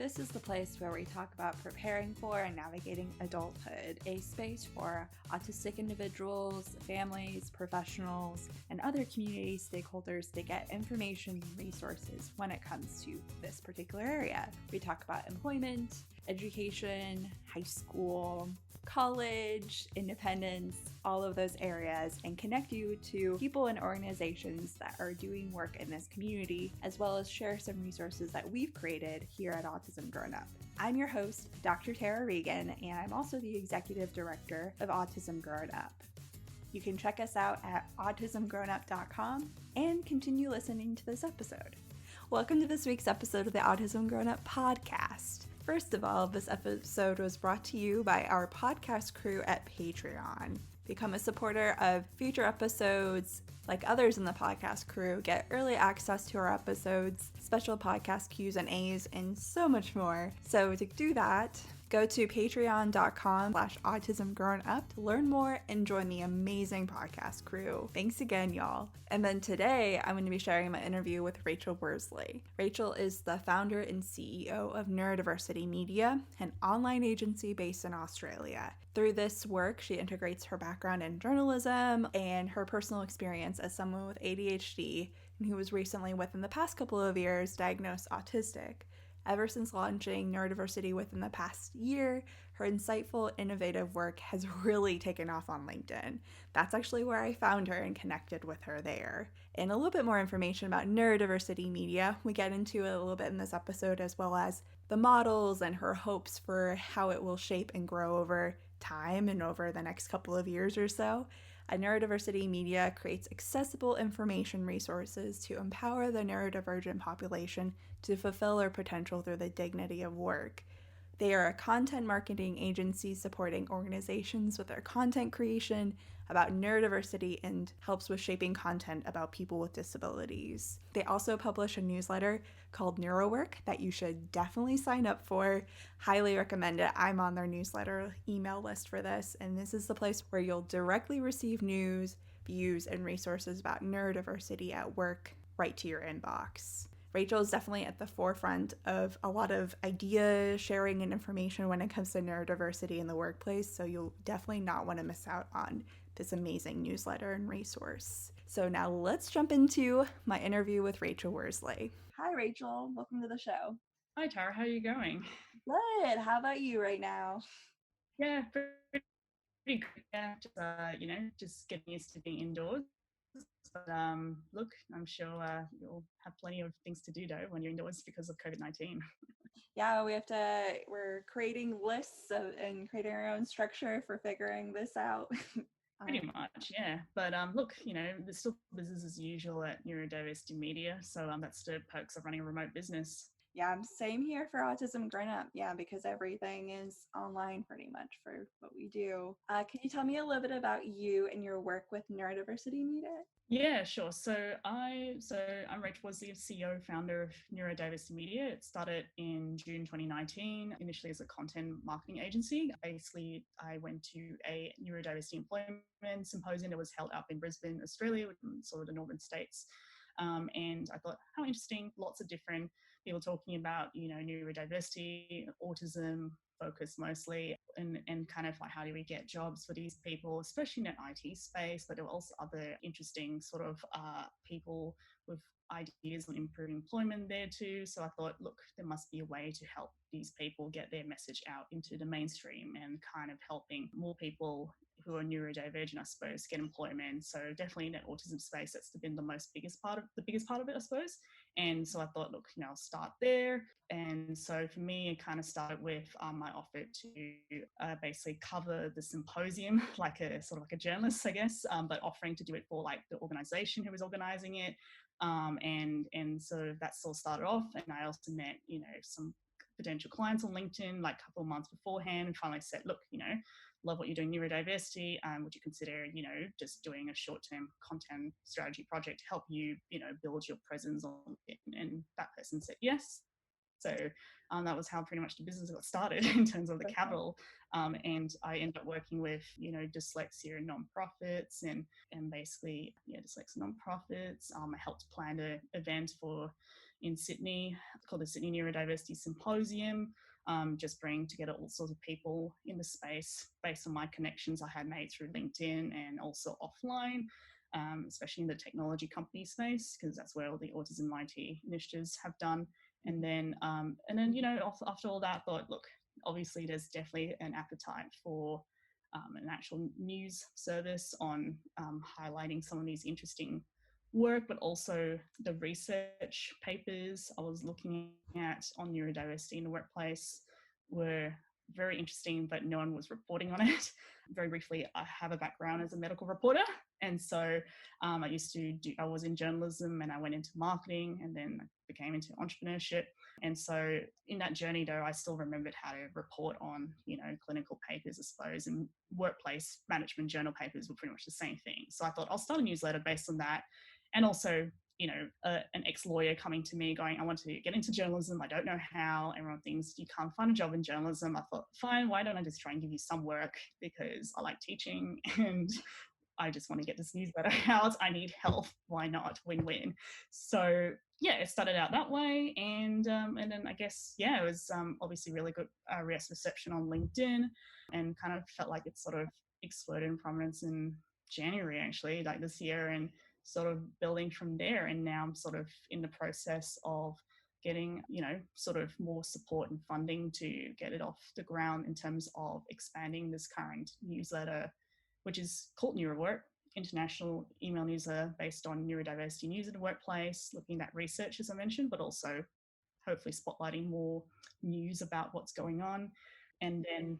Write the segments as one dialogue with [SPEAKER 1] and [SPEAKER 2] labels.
[SPEAKER 1] This is the place where we talk about preparing for and navigating adulthood, a space for autistic individuals, families, professionals, and other community stakeholders to get information and resources when it comes to this particular area. We talk about employment, education, high school, college, independence, all of those areas, and connect you to people and organizations that are doing work in this community, as well as share some resources that we've created here at Autism Grown Up. I'm your host, Dr. Tara Regan, and I'm also the Executive Director of Autism Grown Up. You can check us out at autismgrownup.com and continue listening to this episode. Welcome to this week's episode of the Autism Grown Up Podcast. First of all, this episode was brought to you by our podcast crew at Patreon. Become a supporter of future episodes, like others in the podcast crew, get early access to our episodes, special podcast Q&As, and so much more. So to do that, go to patreon.com/autismgrownup to learn more and join the amazing podcast crew. Thanks again, y'all. And then today, I'm going to be sharing my interview with Rachel Worsley. Rachel is the founder and CEO of Neurodiversity Media, an online agency based in Australia. Through this work, she integrates her background in journalism and her personal experience as someone with ADHD and who was recently, within the past couple of years, diagnosed autistic. Ever since launching Neurodiversity within the past year, her insightful, innovative work has really taken off on LinkedIn. That's actually where I found her and connected with her there. And a little bit more information about Neurodiversity Media we get into a little bit in this episode, as well as the models and her hopes for how it will shape and grow over time and over the next couple of years or so. Neurodiversity Media creates accessible information resources to empower the neurodivergent population to fulfill their potential through the dignity of work. They are a content marketing agency supporting organizations with their content creation about neurodiversity and helps with shaping content about people with disabilities. They also publish a newsletter called NeuroWork that you should definitely sign up for. Highly recommend it. I'm on their newsletter email list for this, and this is the place where you'll directly receive news, views, and resources about neurodiversity at work right to your inbox. Rachel is definitely at the forefront of a lot of idea sharing and information when it comes to neurodiversity in the workplace, so you'll definitely not want to miss out on this amazing newsletter and resource. So now let's jump into my interview with Rachel Worsley. Hi, Rachel. Welcome to the show.
[SPEAKER 2] Hi, Tara. How are you going?
[SPEAKER 1] Good. How about you right now?
[SPEAKER 2] Yeah, pretty good. Yeah, just getting used to being indoors. But look, I'm sure you'll have plenty of things to do though when you're indoors because of COVID-19.
[SPEAKER 1] Yeah, we're creating lists and creating our own structure for figuring this out.
[SPEAKER 2] Pretty much, yeah. But look, there's still business as usual at Neurodiversity Media. So that's the perks of running a remote business.
[SPEAKER 1] Yeah, same here for Autism Grown Up. Yeah, because everything is online pretty much for what we do. Can you tell me a little bit about you and your work with Neurodiversity Media?
[SPEAKER 2] Yeah, sure. So I'm Rachel Worsley, CEO, founder of Neurodiversity Media. It started in June 2019, initially as a content marketing agency. Basically, I went to a neurodiversity employment symposium that was held up in Brisbane, Australia, sort of the northern states. And I thought, how interesting, lots of different people talking about, neurodiversity, autism, focus mostly, and kind of like how do we get jobs for these people, especially in an IT space, but there were also other interesting sort of people with ideas on improving employment there too. So I thought, look, there must be a way to help these people get their message out into the mainstream and kind of helping more people who are neurodivergent, I suppose, get employment. So definitely in that autism space, that's been the biggest part of it, I suppose. And so I thought, look, I'll start there. And so for me, it kind of started with my offer to basically cover the symposium, like a sort of like a journalist, I guess, but offering to do it for like the organization who was organizing it. And so that sort of started off. And I also met, some potential clients on LinkedIn, like a couple of months beforehand, and finally said, look, love what you're doing neurodiversity. Would you consider, just doing a short-term content strategy project to help you, build your presence on it? And that person said yes. So that was how pretty much the business got started in terms of the capital. And I ended up working with, dyslexia and nonprofits and basically, dyslexia nonprofits. I helped plan an event for, in Sydney called the Sydney Neurodiversity Symposium, just bringing together all sorts of people in the space based on my connections I had made through LinkedIn and also offline, especially in the technology company space, because that's where all the autism IT initiatives have done. And then, after all that, I thought, look, obviously there's definitely an appetite for an actual news service on highlighting some of these interesting work, but also the research papers I was looking at on neurodiversity in the workplace were very interesting, but no one was reporting on it. Very briefly, I have a background as a medical reporter. And so I was in journalism and I went into marketing and then became into entrepreneurship. And so in that journey, though, I still remembered how to report on, clinical papers, I suppose, and workplace management journal papers were pretty much the same thing. So I thought I'll start a newsletter based on that. And also, an ex-lawyer coming to me going, I want to get into journalism. I don't know how. Everyone thinks you can't find a job in journalism. I thought, fine, why don't I just try and give you some work, because I like teaching and I just want to get this newsletter out. I need help. Why not? Win-win. So yeah, it started out that way. And then I guess, it was obviously really good reception on LinkedIn, and kind of felt like it sort of exploded in prominence in January, actually, like this year, and sort of building from there. And now I'm sort of in the process of getting, sort of more support and funding to get it off the ground in terms of expanding this current newsletter, which is called NeuroWork, international email newsletter based on neurodiversity news in the workplace, looking at research, as I mentioned, but also hopefully spotlighting more news about what's going on. And then,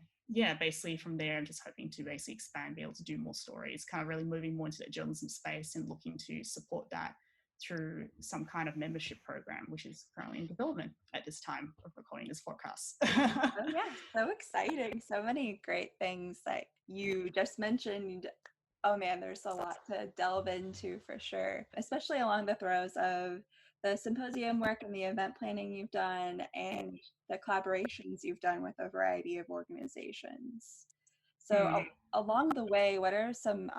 [SPEAKER 2] basically from there, I'm just hoping to basically expand, be able to do more stories, kind of really moving more into the journalism space and looking to support that through some kind of membership program, which is currently in development at this time of recording this podcast.
[SPEAKER 1] Oh yeah, so exciting. So many great things that you just mentioned. Oh man, there's a lot to delve into for sure, especially along the throes of the symposium work and the event planning you've done and the collaborations you've done with a variety of organizations. So along the way, what are some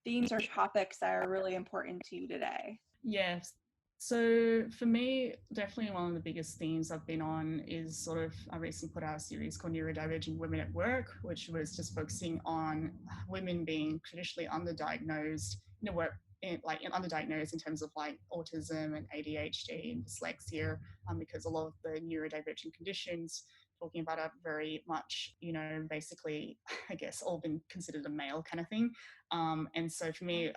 [SPEAKER 1] themes or topics that are really important to you today?
[SPEAKER 2] Yes. So for me, definitely one of the biggest themes I've been on is I recently put out a series called Neurodivergent Women at Work, which was just focusing on women being traditionally underdiagnosed in the work, underdiagnosed in terms of like autism and ADHD and dyslexia, because a lot of the neurodivergent conditions talking about are very much, basically, I guess, all been considered a male kind of thing. And so for me,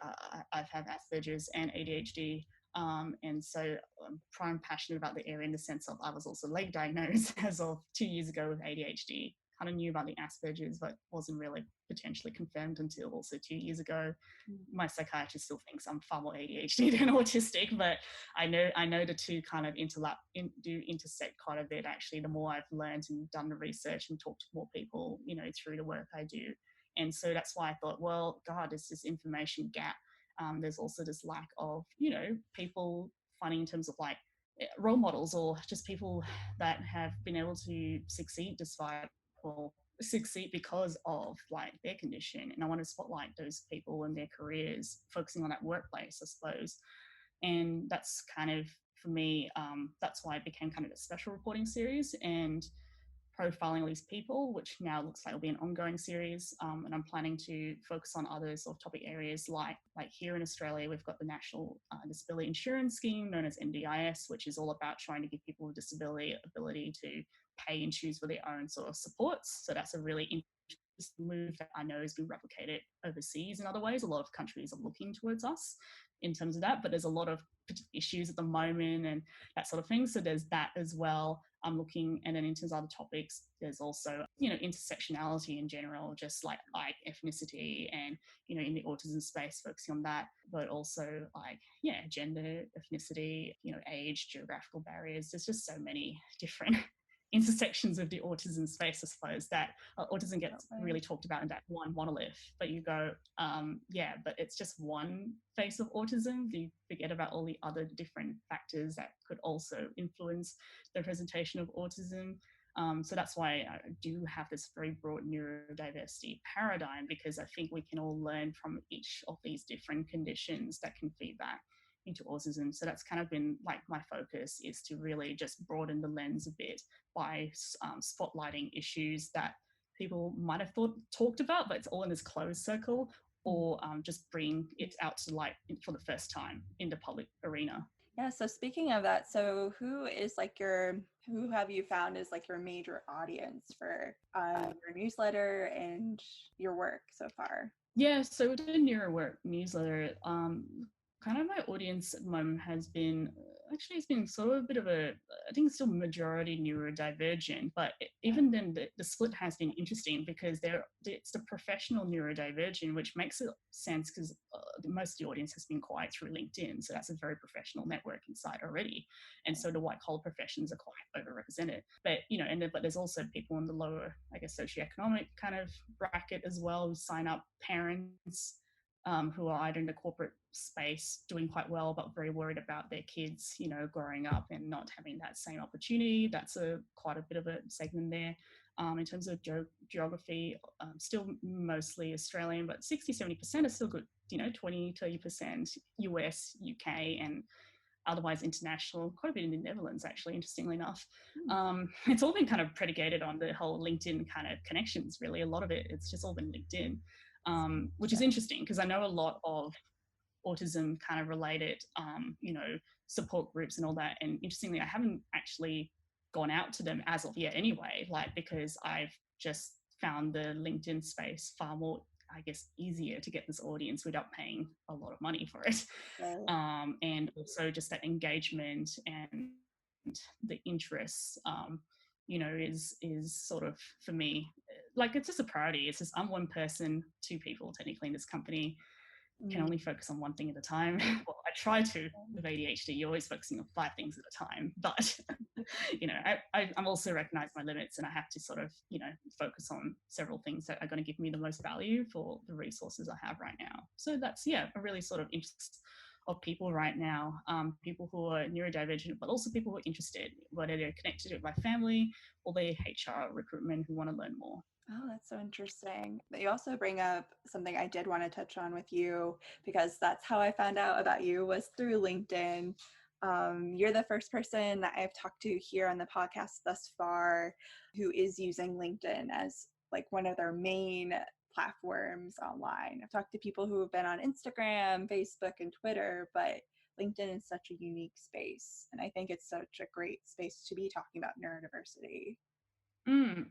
[SPEAKER 2] I've had Asperger's and ADHD. And so I'm prime passionate about the area in the sense of I was also late diagnosed as of 2 years ago with ADHD. Kind of knew about the Asperger's, but wasn't really potentially confirmed until also 2 years ago. My psychiatrist still thinks I'm far more ADHD than autistic, but I know the two kind of do intersect quite a bit. Actually, the more I've learned and done the research and talked to more people, through the work I do. And so that's why I thought, well, God, there's this information gap. There's also this lack of, people finding in terms of like role models or just people that have been able to succeed because of like their condition. And I want to spotlight those people and their careers, focusing on that workplace, I suppose. And that's kind of, for me, that's why it became kind of a special reporting series and profiling all these people, which now looks like will be an ongoing series. And I'm planning to focus on other sort of topic areas like here in Australia, we've got the National Disability Insurance Scheme known as NDIS, which is all about trying to give people with disability ability to pay and choose for their own sort of supports. So that's a really interesting move that I know has been replicated overseas in other ways. A lot of countries are looking towards us in terms of that, but there's a lot of issues at the moment and that sort of thing. So there's that as well. I'm looking, and then in terms of other topics, there's also, intersectionality in general, just like ethnicity and, in the autism space, focusing on that, but also gender, ethnicity, age, geographical barriers. There's just so many different intersections of the autism space, I suppose, that autism gets really talked about in that one monolith, but you go, but it's just one face of autism. You forget about all the other different factors that could also influence the presentation of autism. So that's why I do have this very broad neurodiversity paradigm, because I think we can all learn from each of these different conditions that can feed back into autism. So that's kind of been like my focus, is to really just broaden the lens a bit by spotlighting issues that people might have talked about, but it's all in this closed circle, or just bring it out to light for the first time in the public arena.
[SPEAKER 1] Yeah, so speaking of that, so who have you found is like your major audience for your newsletter and your work so far?
[SPEAKER 2] Yeah, so with the NeuroWork newsletter, kind of my audience at the moment has been, actually it's been sort of a bit of a, I think it's still majority neurodivergent, but even then the split has been interesting, because it's the professional neurodivergent, which makes it sense, because most of the audience has been quite through LinkedIn, so that's a very professional networking site already, and so the white collar professions are quite overrepresented. But but there's also people in the lower, I guess, socioeconomic kind of bracket as well, who sign up, parents who are either in the corporate space doing quite well, but very worried about their kids, growing up and not having that same opportunity. That's quite a bit of a segment there. In terms of geography, still mostly Australian, but 60-70% is still good, 20-30% US, UK, and otherwise international, quite a bit in the Netherlands, actually, interestingly enough. It's all been kind of predicated on the whole LinkedIn kind of connections, really. A lot of it's just all been LinkedIn, which is interesting, because I know a lot of autism kind of related, support groups and all that. And interestingly, I haven't actually gone out to them as of yet anyway, because I've just found the LinkedIn space far more, I guess, easier to get this audience without paying a lot of money for it.
[SPEAKER 1] Right.
[SPEAKER 2] And also just that engagement and the interest, is sort of, for me, like, it's just a priority. It's just, I'm one person, two people technically in this company, can only focus on one thing at a time. Well, I try to. With ADHD, you're always focusing on 5 things at a time, but I'm also recognize my limits, and I have to sort of focus on several things that are going to give me the most value for the resources I have right now. So that's a really sort of interest of people right now, people who are neurodivergent, but also people who are interested, whether they're connected with my family or they're HR recruitment who want to learn more.
[SPEAKER 1] Oh, that's so interesting. But you also bring up something I did want to touch on with you, because that's how I found out about you, was through LinkedIn. You're the first person that I've talked to here on the podcast thus far who is using LinkedIn as like one of their main platforms online. I've talked to people who have been on Instagram, Facebook, and Twitter, but LinkedIn is such a unique space. And I think it's such a great space to be talking about neurodiversity.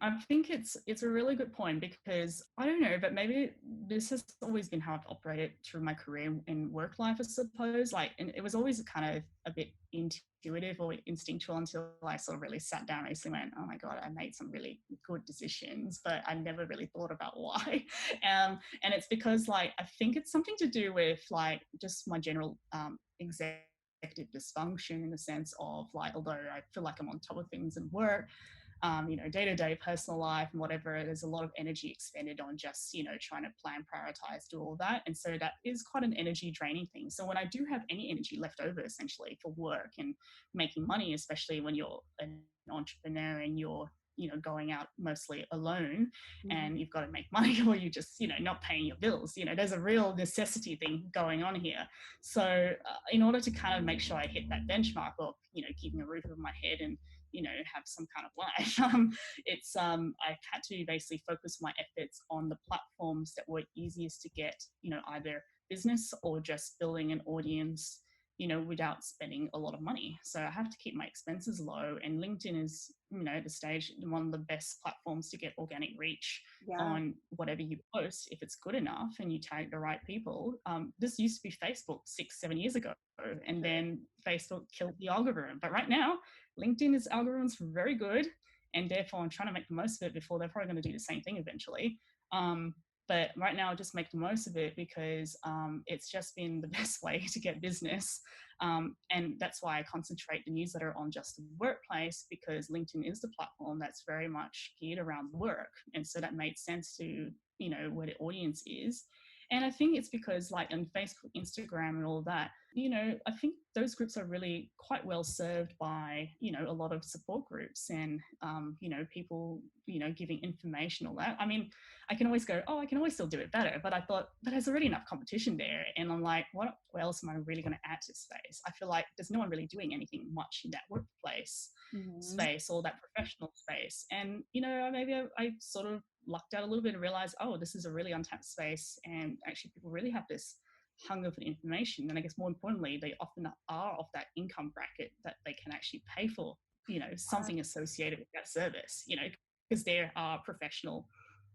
[SPEAKER 2] I think it's a really good point, because I don't know, but maybe this has always been how I've operated through my career and work life, I suppose. Like, and it was always kind of a bit intuitive or instinctual, until I sort of really sat down and recently went, oh my God, I made some really good decisions, but I never really thought about why. And it's because, like, I think it's something to do with like just my general executive dysfunction, in the sense of, like, although I feel like I'm on top of things in work, day-to-day personal life and whatever, there's a lot of energy expended on just, trying to plan, prioritize, do all that. And so that is quite an energy draining thing. So when I do have any energy left over, essentially, for work and making money, especially when you're an entrepreneur and you're going out mostly alone, and you've got to make money, or you just not paying your bills, there's a real necessity thing going on here. So in order to kind of make sure I hit that benchmark of keeping a roof over my head and have some kind of life, I've had to basically focus my efforts on the platforms that were easiest to get either business or just building an audience without spending a lot of money. So I have to keep my expenses low, and LinkedIn is, at the stage, one of the best platforms to get organic reach on whatever you post, if it's good enough and you tag the right people. This used to be Facebook 6-7 years ago, and then Facebook killed the algorithm. But right now, LinkedIn's algorithms are very good, and therefore I'm trying to make the most of it before they're probably going to do the same thing eventually. But right now, I'll just make the most of it, because it's just been the best way to get business. And that's why I concentrate the newsletter on just the workplace, because LinkedIn is the platform that's very much geared around work. And so that made sense to, where the audience is. And I think it's because like on Facebook, Instagram and all that, I think those groups are really quite well served by, a lot of support groups and, people, giving information, all that. I mean, I can always go, oh, I can always still do it better. But I thought, but there's already enough competition there. And I'm like, what else am I really going to add to space? I feel like there's no one really doing anything much in that workplace space or that professional space. And, maybe I sort of lucked out a little bit and realized, oh, this is a really untapped space. And actually people really have this hunger for information. And I guess more importantly, they often are of that income bracket that they can actually pay for, something associated with that service, because they are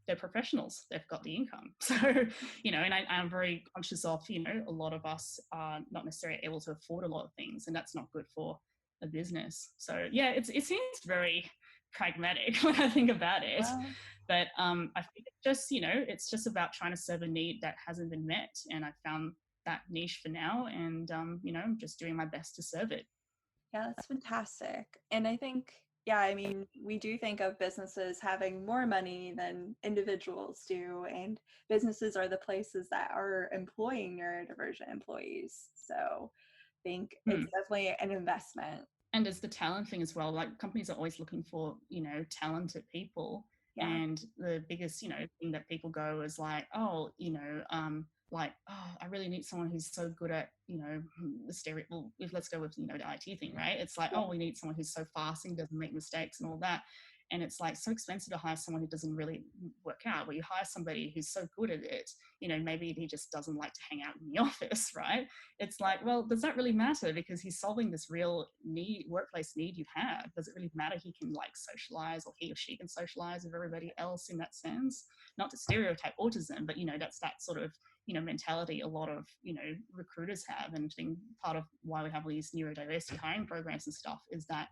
[SPEAKER 2] they're professionals, they've got the income. So, and I'm very conscious of, a lot of us are not necessarily able to afford a lot of things, and that's not good for a business. So yeah, it seems very pragmatic when I think about it. Wow. But I think it's just about trying to serve a need that hasn't been met. And I found that niche for now, and, I'm just doing my best to serve it.
[SPEAKER 1] Yeah, that's fantastic. And I think, I mean, we do think of businesses having more money than individuals do, and businesses are the places that are employing neurodivergent employees. So I think it's definitely an investment.
[SPEAKER 2] And there's the talent thing as well. Like companies are always looking for, talented people. Yeah. And the biggest, thing that people go is like, oh, I really need someone who's so good at, let's go with, the IT thing, right? It's like, oh, we need someone who's so fast and doesn't make mistakes and all that. And it's like so expensive to hire someone who doesn't really work out. Where you hire somebody who's so good at it, maybe he just doesn't like to hang out in the office, right? It's like, well, does that really matter? Because he's solving this real workplace need you have. Does it really matter he can like socialize, or he or she can socialize with everybody else in that sense? Not to stereotype autism, but that's that sort of mentality a lot of recruiters have. And I think part of why we have all these neurodiversity hiring programs and stuff is that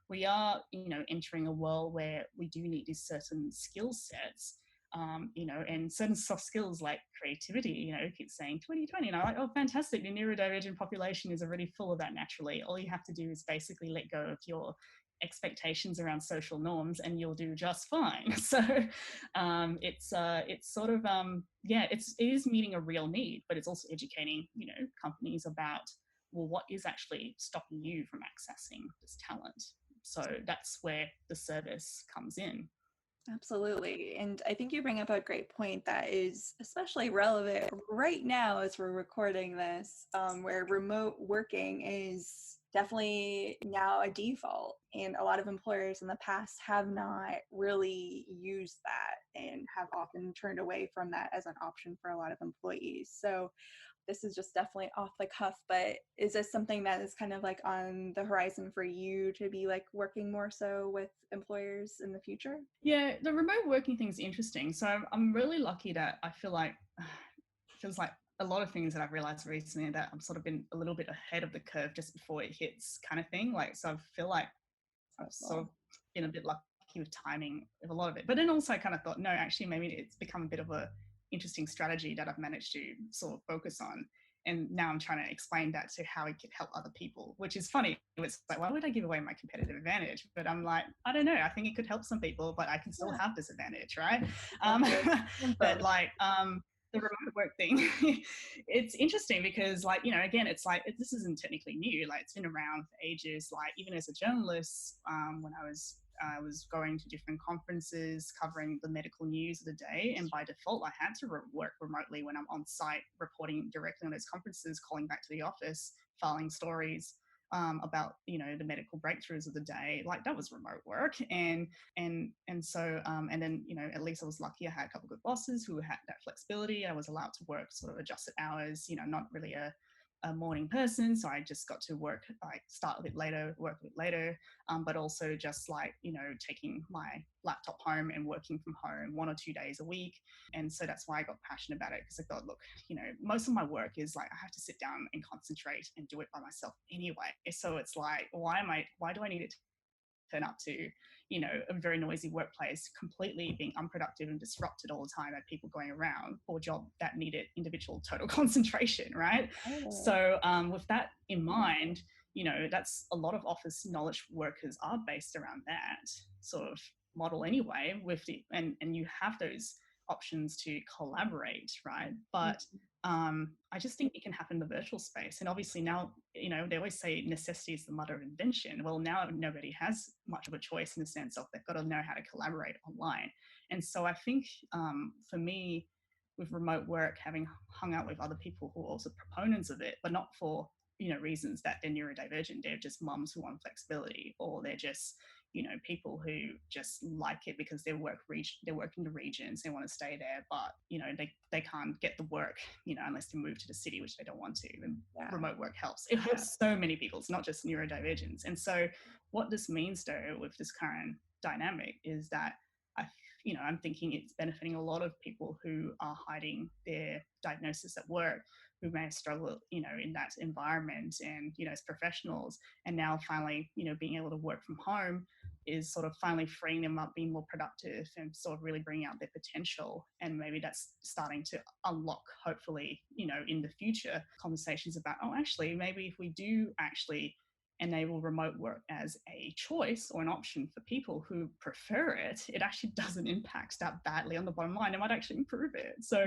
[SPEAKER 2] we are entering a world where we do need these certain skill sets, and certain soft skills like creativity. Keeps saying 2020, and I'm like, oh, fantastic, the neurodivergent population is already full of that naturally. All you have to do is basically let go of your expectations around social norms and you'll do just fine. So it's sort of it is meeting a real need, but it's also educating companies about, well, what is actually stopping you from accessing this talent. So that's where the service comes in.
[SPEAKER 1] Absolutely. And I think you bring up a great point that is especially relevant right now as we're recording this, where remote working is definitely now a default. And a lot of employers in the past have not really used that and have often turned away from that as an option for a lot of employees. So this is just definitely off the cuff, but is this something that is kind of like on the horizon for you to be like working more so with employers in the future?
[SPEAKER 2] Yeah, the remote working thing is interesting. So I'm really lucky that I feel like feels like a lot of things that I've realized recently that I've sort of been a little bit ahead of the curve just before it hits kind of thing. Like, so I feel like I've sort of been a bit lucky with timing of a lot of it. But then also I kind of thought, no, actually maybe it's become a bit of a interesting strategy that I've managed to sort of focus on. And now I'm trying to explain that to how it could help other people, which is funny. It's like, why would I give away my competitive advantage? But I'm like, I don't know. I think it could help some people, but I can still have this advantage, right? But like the remote work thing, it's interesting because like, again, it's like, this isn't technically new. Like it's been around for ages. Like even as a journalist, when I was going to different conferences covering the medical news of the day, and by default I had to work remotely when I'm on site reporting directly on those conferences, calling back to the office, filing stories about the medical breakthroughs of the day. Like that was remote work. And so and then at least I was lucky I had a couple of good bosses who had that flexibility. I was allowed to work sort of adjusted hours, not really a morning person, so I just got to work, like start a bit later, work a bit later, but also just like taking my laptop home and working from home 1 or 2 days a week. And so that's why I got passionate about it, because I thought, look, most of my work is like I have to sit down and concentrate and do it by myself anyway. So it's like, why do I need it to turn up to a very noisy workplace, completely being unproductive and disrupted all the time, at people going around for a job that needed individual total concentration, right? So with that in mind, that's a lot of office knowledge workers are based around that sort of model anyway, with and you have those options to collaborate, right? But I just think it can happen in the virtual space. And obviously now, they always say necessity is the mother of invention. Well, now nobody has much of a choice in the sense of they've got to know how to collaborate online. And so I think for me, with remote work, having hung out with other people who are also proponents of it, but not for reasons that they're neurodivergent, they're just mums who want flexibility, or they're just people who just like it because they work in the regions, they want to stay there, but they can't get the work unless they move to the city, which they don't want to. And remote work helps. It helps so many people. It's not just neurodivergents. And so what this means though with this current dynamic is that I'm thinking it's benefiting a lot of people who are hiding their diagnosis at work, who may struggle, in that environment, and, as professionals, and now finally, being able to work from home is sort of finally freeing them up, being more productive, and sort of really bringing out their potential. And maybe that's starting to unlock, hopefully, in the future, conversations about, oh, actually, maybe if we do actually enable remote work as a choice or an option for people who prefer it, it actually doesn't impact that badly on the bottom line. It might actually improve it. So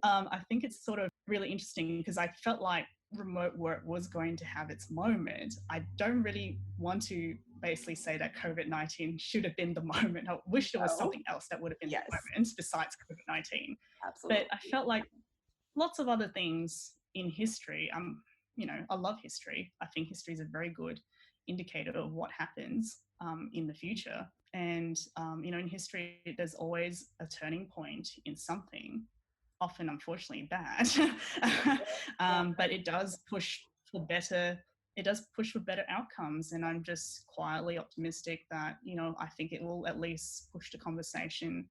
[SPEAKER 2] I think it's sort of really interesting, because I felt like remote work was going to have its moment. I don't really want to basically say that COVID-19 should have been the moment. I wish there was something else that would have been the moment besides COVID-19.
[SPEAKER 1] Absolutely.
[SPEAKER 2] But I felt like lots of other things in history, I love history. I think history is a very good indicator of what happens in the future. And, in history, there's always a turning point in something, often, unfortunately, bad. But it does push for better. It does push for better outcomes. And I'm just quietly optimistic that, I think it will at least push the conversation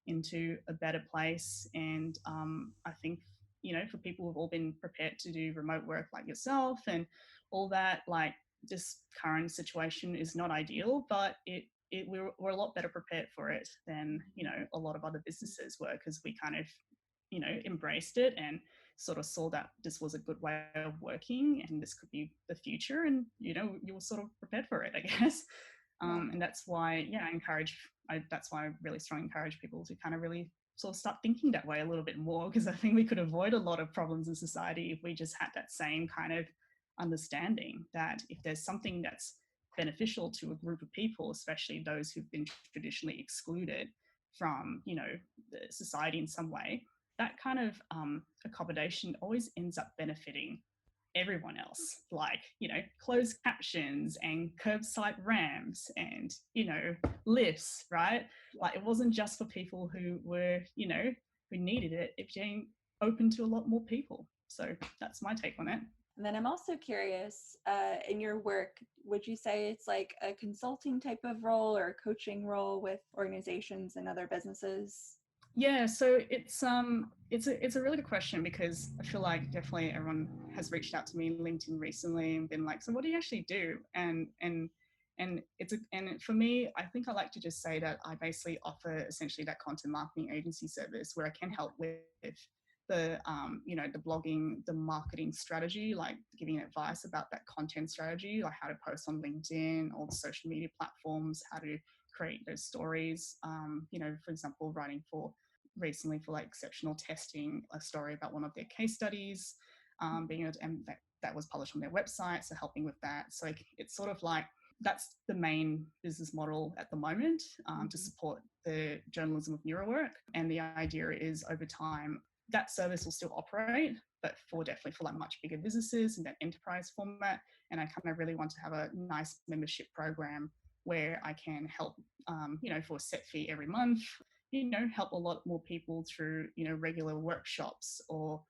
[SPEAKER 2] into a better place. And I think, for people who've all been prepared to do remote work like yourself and all that, like, this current situation is not ideal, but we're a lot better prepared for it than, a lot of other businesses were, because we kind of, embraced it and sort of saw that this was a good way of working and this could be the future, and, you were sort of prepared for it, I guess. And that's why, that's why I really strongly encourage people to kind of really sort of start thinking that way a little bit more, because I think we could avoid a lot of problems in society if we just had that same kind of understanding that if there's something that's beneficial to a group of people, especially those who've been traditionally excluded from, the society in some way, that kind of accommodation always ends up benefiting everyone else, like, closed captions and curbside ramps and, lifts, right? Like, it wasn't just for people who were, who needed it. It became open to a lot more people. So that's my take on it.
[SPEAKER 1] And then I'm also curious, in your work, would you say it's like a consulting type of role or a coaching role with organizations and other businesses?
[SPEAKER 2] Yeah, so it's a really good question, because I feel like definitely everyone has reached out to me on LinkedIn recently and been like, so what do you actually do? And for me, I think I like to just say that I basically offer essentially that content marketing agency service where I can help with the the blogging, the marketing strategy, like giving advice about that content strategy, like how to post on LinkedIn, all the social media platforms, how to create those stories. For example, writing recently for like exceptional testing, a story about one of their case studies, being able to, and that was published on their website, so helping with that. So it's sort of like, that's the main business model at the moment, to support the journalism of NeuroWork. And the idea is, over time, that service will still operate, but definitely for like much bigger businesses in that enterprise format. And I kind of really want to have a nice membership program where I can help, for a set fee every month, help a lot more people through, regular workshops or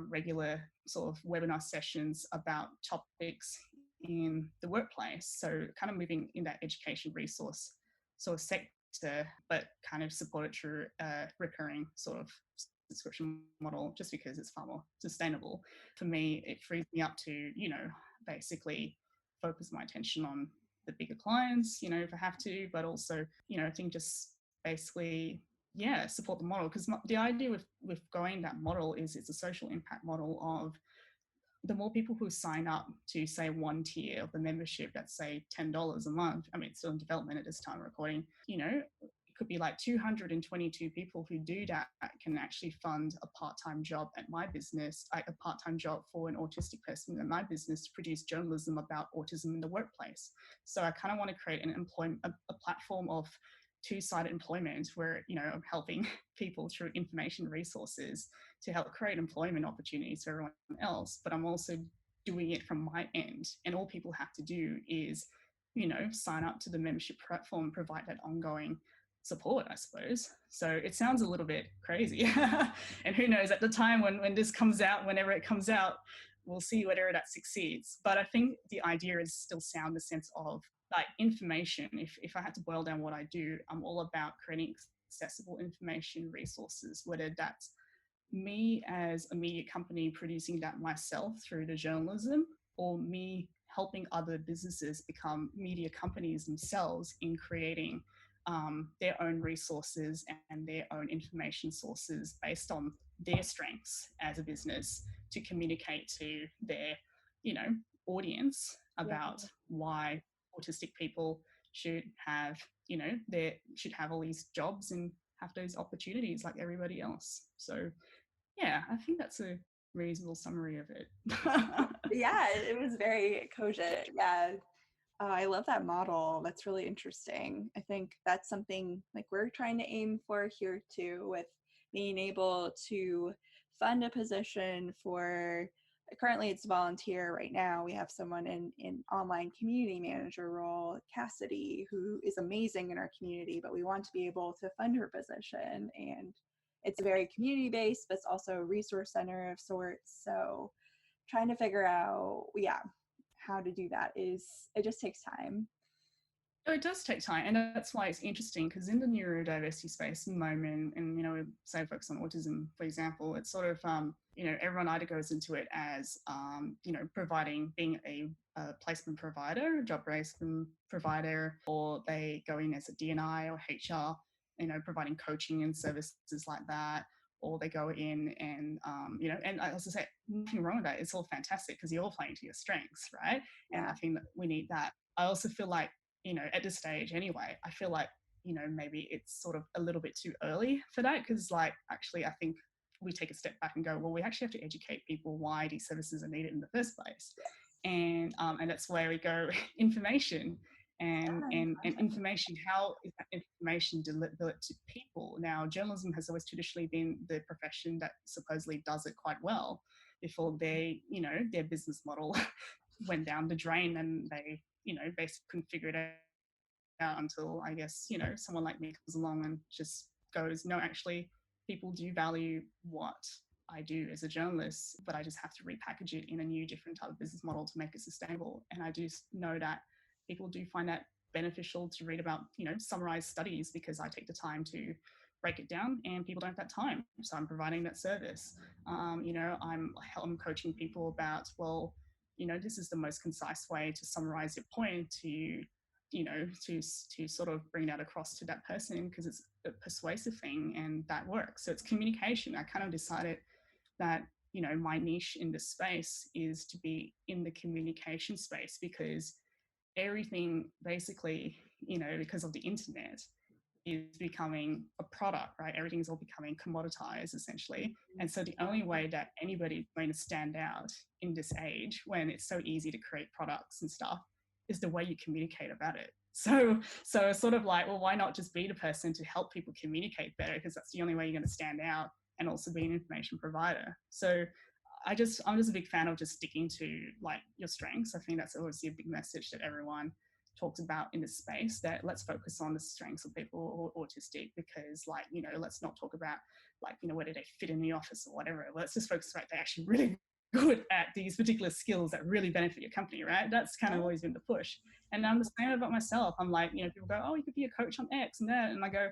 [SPEAKER 2] regular sort of webinar sessions about topics in the workplace. So kind of moving in that education resource sort of sector, but kind of supported through a recurring sort of subscription model, just because it's far more sustainable. For me, it frees me up to, basically focus my attention on the bigger clients, if I have to, but also, I think just basically, support the model. Because the idea with going that model is it's a social impact model of the more people who sign up to, say, one tier of the membership, that's say $10 a month. I mean, it's still in development at this time of recording, could be like 222 people who do that can actually fund a part-time job at my business, like a part-time job for an autistic person in my business to produce journalism about autism in the workplace. So I kind of want to create a platform of two-sided employment where, you know, I'm helping people through information resources to help create employment opportunities for everyone else, but I'm also doing it from my end. And all people have to do is, you know, sign up to the membership platform, provide that ongoing support, I suppose. So it sounds a little bit crazy. And who knows, at the time when this comes out, whenever it comes out, we'll see whether that succeeds. But I think the idea is still sound, the sense of like information. If I had to boil down what I do, I'm all about creating accessible information resources, whether that's me as a media company producing that myself through the journalism, or me helping other businesses become media companies themselves in creating their own resources and their own information sources based on their strengths as a business to communicate to their, you know, audience about why autistic people should have, you know, should have all these jobs and have those opportunities like everybody else. So yeah, I think that's a reasonable summary of it.
[SPEAKER 1] Yeah, it was very cogent. Yeah. I love that model. That's really interesting. I think that's something like we're trying to aim for here too, with being able to fund a position for, currently it's volunteer right now. We have someone in online community manager role, Cassidy, who is amazing in our community, but we want to be able to fund her position. And it's very community based, but it's also a resource center of sorts. So trying to figure out, yeah, how to do that it just takes time.
[SPEAKER 2] It does take time, and that's why it's interesting, because in the neurodiversity space at the moment, and, you know, say focus on autism, for example, it's sort of, you know, everyone either goes into it as, you know, being a placement provider, job placement provider, or they go in as a D&I or HR, you know, providing coaching and services like that, or they go in and, you know, and as I say, nothing wrong with that. It's all fantastic because you're all playing to your strengths, right?
[SPEAKER 1] Yeah.
[SPEAKER 2] And I think that we need that. I also feel like, you know, at this stage anyway, I feel like, you know, maybe it's sort of a little bit too early for that, because like actually I think we take a step back and go, well, we actually have to educate people why these services are needed in the first place. And that's where we go information and information. How is that information delivered to people? Now, journalism has always traditionally been the profession that supposedly does it quite well before they, you know, their business model went down the drain and they, you know, basically couldn't figure it out until, I guess, you know, someone like me comes along and just goes, no, actually, people do value what I do as a journalist, but I just have to repackage it in a new, different type of business model to make it sustainable. And I do know that people do find that beneficial to read about, you know, summarized studies, because I take the time to break it down and people don't have that time. So I'm providing that service. You know, I'm coaching people about, well, you know, this is the most concise way to summarize your point to, you know, to sort of bring that across to that person, because it's a persuasive thing and that works. So it's communication. I kind of decided that, you know, my niche in this space is to be in the communication space, because everything basically, you know, because of the internet, is becoming a product, right? Everything's all becoming commoditized essentially. And so the only way that anybody's going to stand out in this age, when it's so easy to create products and stuff, is the way you communicate about it. So it's sort of like, well, why not just be the person to help people communicate better? Because that's the only way you're going to stand out, and also be an information provider. So I'm just a big fan of just sticking to like your strengths. I think that's obviously a big message that everyone talked about in this space, that let's focus on the strengths of people who are autistic, because like, you know, let's not talk about like, you know, whether they fit in the office or whatever. Let's just focus on they're actually really good at these particular skills that really benefit your company, right? That's kind of always been the push. And I'm the same about myself. I'm like, you know, people go, oh, you could be a coach on X and that. And I go,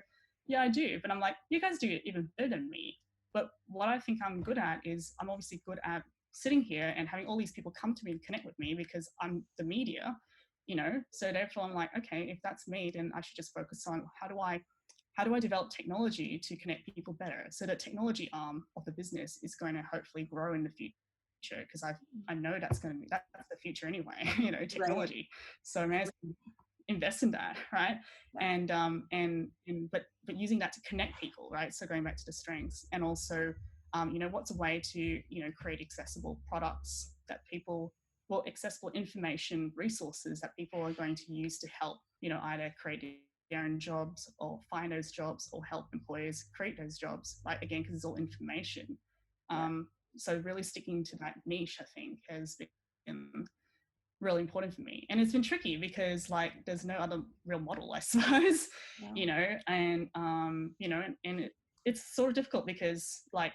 [SPEAKER 2] yeah, I do. But I'm like, you guys do it even better than me. But what I think I'm good at is I'm obviously good at sitting here and having all these people come to me and connect with me, because I'm the media, you know. So therefore I'm like, okay, if that's me, then I should just focus on how do I develop technology to connect people better, so that technology arm of the business is going to hopefully grow in the future, because I know that's going to be that's the future anyway, you know, technology. Right. So invest in that, right?
[SPEAKER 1] Yeah.
[SPEAKER 2] But using that to connect people, right? So going back to the strengths, and also what's a way to create accessible products that people, well, accessible information resources that people are going to use to help either create their own jobs or find those jobs or help employers create those jobs, like again, because it's all information.
[SPEAKER 1] Yeah.
[SPEAKER 2] So really sticking to that niche, I think, has been really important for me. And it's been tricky because like there's no other real model, I suppose,
[SPEAKER 1] No.
[SPEAKER 2] it's sort of difficult because like,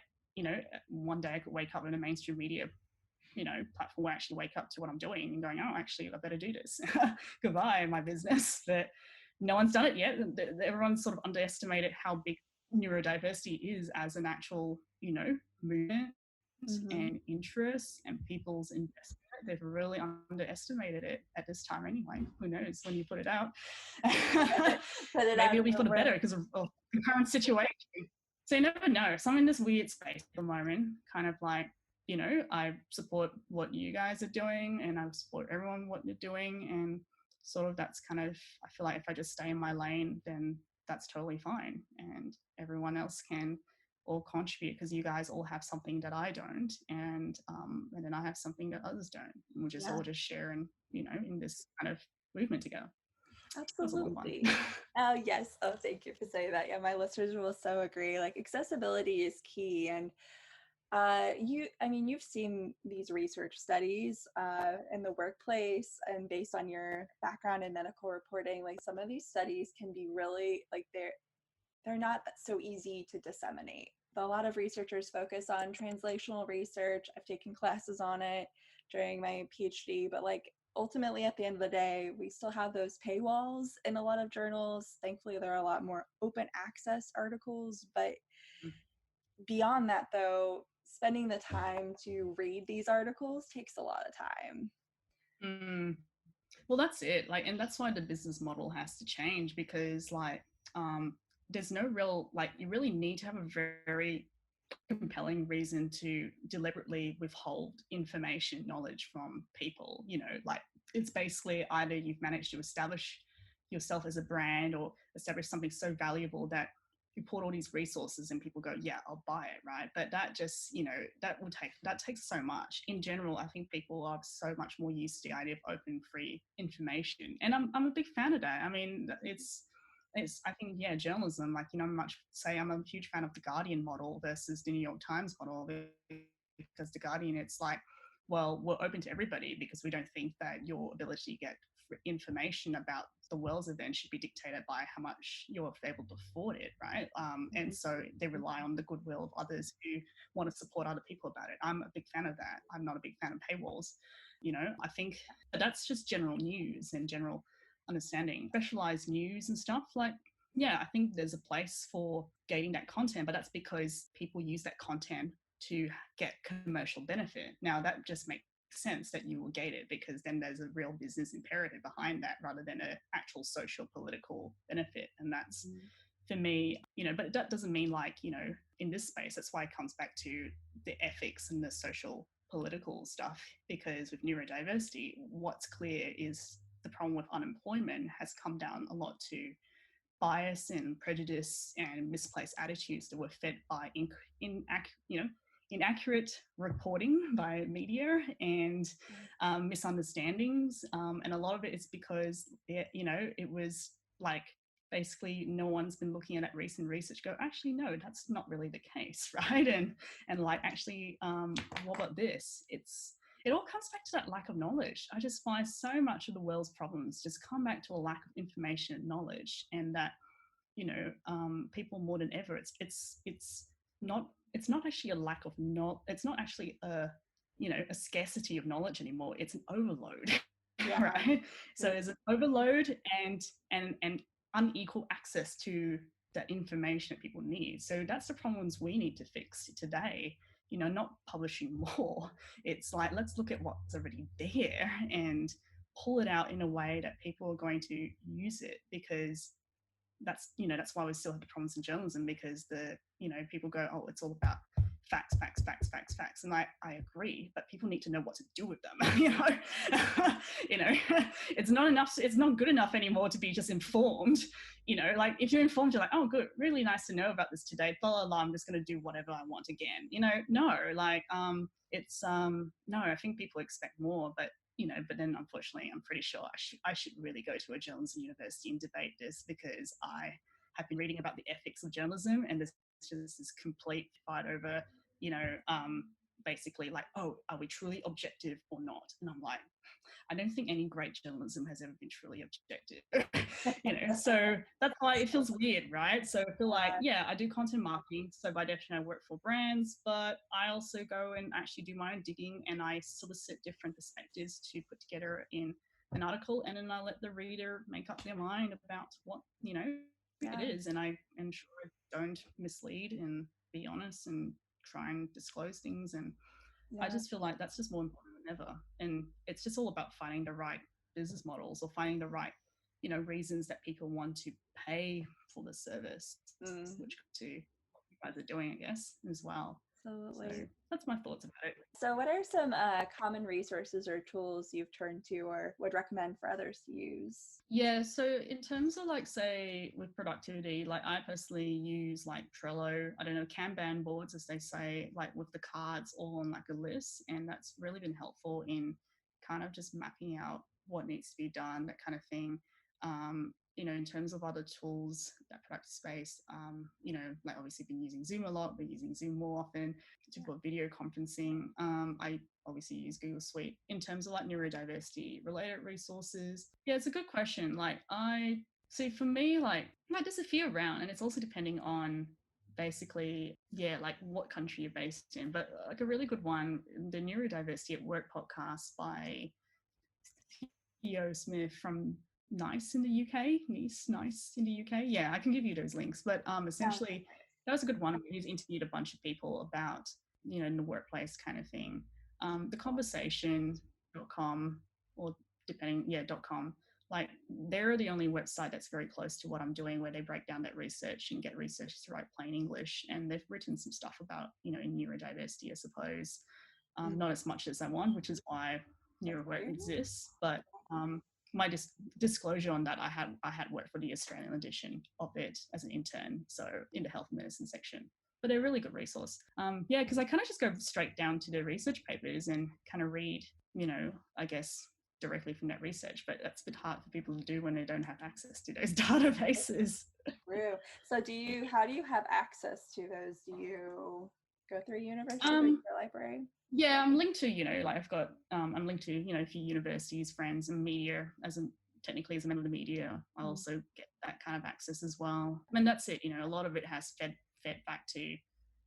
[SPEAKER 2] one day I could wake up in a mainstream media, platform where I actually wake up to what I'm doing and going, oh, actually, I better do this. Goodbye, my business. But no one's done it yet. Everyone's sort of underestimated how big neurodiversity is as an actual, movement
[SPEAKER 1] Mm-hmm.
[SPEAKER 2] and interest and people's investment. They've really underestimated it at this time anyway. Who knows when you put it out?
[SPEAKER 1] Put it out
[SPEAKER 2] Maybe it'll be
[SPEAKER 1] in
[SPEAKER 2] for
[SPEAKER 1] the
[SPEAKER 2] the better
[SPEAKER 1] world.
[SPEAKER 2] because of the current situation. So you never know. So I'm in this weird space at the moment, kind of like, I support what you guys are doing and I support everyone what you're doing. And sort of that's kind of, I feel like if I just stay in my lane, then that's totally fine. And everyone else can all contribute because you guys all have something that I don't. And then I have something that others don't. And we just
[SPEAKER 1] Yeah.
[SPEAKER 2] all just share and, in this kind of movement together. That's a long one.
[SPEAKER 1] Absolutely. Oh, yes. Oh, thank you for saying that. Yeah, my listeners will so agree. Like, accessibility is key. And you've seen these research studies in the workplace, and based on your background in medical reporting, like some of these studies can be really like they're not so easy to disseminate. A lot of researchers focus on translational research. I've taken classes on it during my PhD, but like ultimately at the end of the day, we still have those paywalls in a lot of journals. Thankfully, there are a lot more open access articles, but beyond that though, spending the time to read these articles takes a lot of time.
[SPEAKER 2] Mm. Well, that's it. Like, and that's why the business model has to change because, like, there's no real, like, you really need to have a very compelling reason to deliberately withhold information, knowledge from people. Like, it's basically either you've managed to establish yourself as a brand or establish something so valuable that you put all these resources and people go, yeah, I'll buy it, right? But that just, that takes so much. In general, I think people are so much more used to the idea of open, free information. And I'm a big fan of that. I mean, I think, yeah, journalism, like, I'm a huge fan of the Guardian model versus the New York Times model, because the Guardian, it's like, well, we're open to everybody because we don't think that your ability to get information about the world's events should be dictated by how much you're able to afford it, right? And so they rely on the goodwill of others who want to support other people about it. I'm a big fan of that. I'm not a big fan of paywalls. I think that's just general news and general understanding. Specialized news and stuff, like, yeah, I think there's a place for gating that content, but that's because people use that content to get commercial benefit. Now, that just makes sense that you will gate it because then there's a real business imperative behind that rather than an actual social political benefit. And that's, for me, but that doesn't mean like, in this space, that's why it comes back to the ethics and the social political stuff, because with neurodiversity, what's clear is the problem with unemployment has come down a lot to bias and prejudice and misplaced attitudes that were fed by inaccurate reporting by media and misunderstandings. And a lot of it is because it was like basically no one's been looking at that recent research go, actually, no, that's not really the case, right? And like, actually, what about this? It all comes back to that lack of knowledge. I just find so much of the world's problems just come back to a lack of information and knowledge, and that people more than ever, it's not actually a lack of it's not actually a scarcity of knowledge anymore. It's an overload,
[SPEAKER 1] Yeah.
[SPEAKER 2] right? So there's an overload and unequal access to that information that people need. So that's the problems we need to fix today. Not publishing more. It's like, let's look at what's already there and pull it out in a way that people are going to use it, because that's why we still have the problems in journalism, because people go, oh, it's all about facts. And I agree, but people need to know what to do with them. You know, it's not enough. It's not good enough anymore to be just informed. You know, like if you're informed, you're like, oh, good, really nice to know about this today. Blah, blah, blah, I'm just going to do whatever I want again. You know, no, like, it's, no, I think people expect more, but, you know, but then unfortunately, I'm pretty sure I should really go to a journalism university and debate this, because I have been reading about the ethics of journalism, and there's just this complete fight over, you know, basically like, oh, are we truly objective or not? And I'm like, I don't think any great journalism has ever been truly objective. You know, so that's why it feels weird, right? So I feel like, yeah, I do content marketing, so by definition I work for brands, but I also go and actually do my own digging, and I solicit different perspectives to put together in an article, and then I let the reader make up their mind about what, you know, it is. And I ensure I don't mislead and be honest and try and disclose things. And I just feel like that's just more important than ever. And it's just all about finding the right business models, or finding the right, you know, reasons that people want to pay for the service, which to what you guys are doing, I guess, as well.
[SPEAKER 1] Absolutely.
[SPEAKER 2] So that's my thoughts about it.
[SPEAKER 1] So what are some common resources or tools you've turned to or would recommend for others to use?
[SPEAKER 2] Yeah, so in terms of like, say, with productivity, like I personally use like Trello, I don't know, Kanban boards, as they say, like with the cards all on like a list. And that's really been helpful in kind of just mapping out what needs to be done, that kind of thing. You know, in terms of other tools, that productive space, you know, like obviously been using Zoom a lot, been using Zoom more often to put video conferencing. I obviously use Google Suite. In terms of like neurodiversity related resources, yeah, it's a good question. Like I see, for me, like there's a few around, and it's also depending on basically, yeah, like what country you're based in. But like a really good one, the Neurodiversity at Work podcast by Theo Smith from Nice in the UK. Nice in the UK. Yeah, I can give you those links. But essentially, that was a good one. He's interviewed a bunch of people about, you know, in the workplace kind of thing. The conversation.com, or depending, yeah, .com, like they're the only website that's very close to what I'm doing, where they break down that research and get researchers to write plain English. And they've written some stuff about, you know, in neurodiversity, I suppose, not as much as that one, which is why NeuroWork exists. But my disclosure on that, I had worked for the Australian edition of it as an intern, so in the health and medicine section. But they're a really good resource. Yeah, because I kind of just go straight down to the research papers and kind of read, you know, I guess directly from that research. But that's a bit hard for people to do when they don't have access to those databases.
[SPEAKER 1] True. So how do you have access to those? Do you go through a university or a library?
[SPEAKER 2] Yeah, I'm linked to, you know, like I've got, I'm linked to, you know, a few universities, friends, and media technically as a member of the media. I also get that kind of access as well. And that's it, you know, a lot of it has fed back to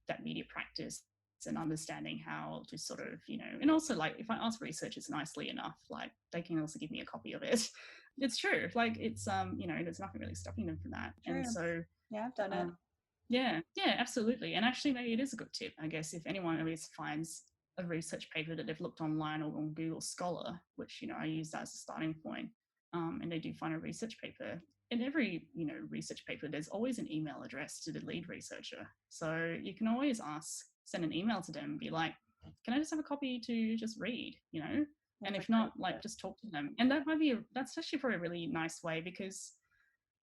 [SPEAKER 2] that media practice and understanding how to sort of, you know, and also like if I ask researchers nicely enough, like they can also give me a copy of it. It's true. Like it's, you know, there's nothing really stopping them from that. True. And so,
[SPEAKER 1] yeah, I've done it.
[SPEAKER 2] Yeah, absolutely. And actually, maybe it is a good tip, I guess, if anyone at least finds a research paper that they've looked online or on Google Scholar, which, you know, I use that as a starting point, and they do find a research paper. In every, you know, research paper, there's always an email address to the lead researcher. So you can always send an email to them and be like, can I just have a copy to just read, you know? And if not, like, just talk to them. And that's actually probably a really nice way, because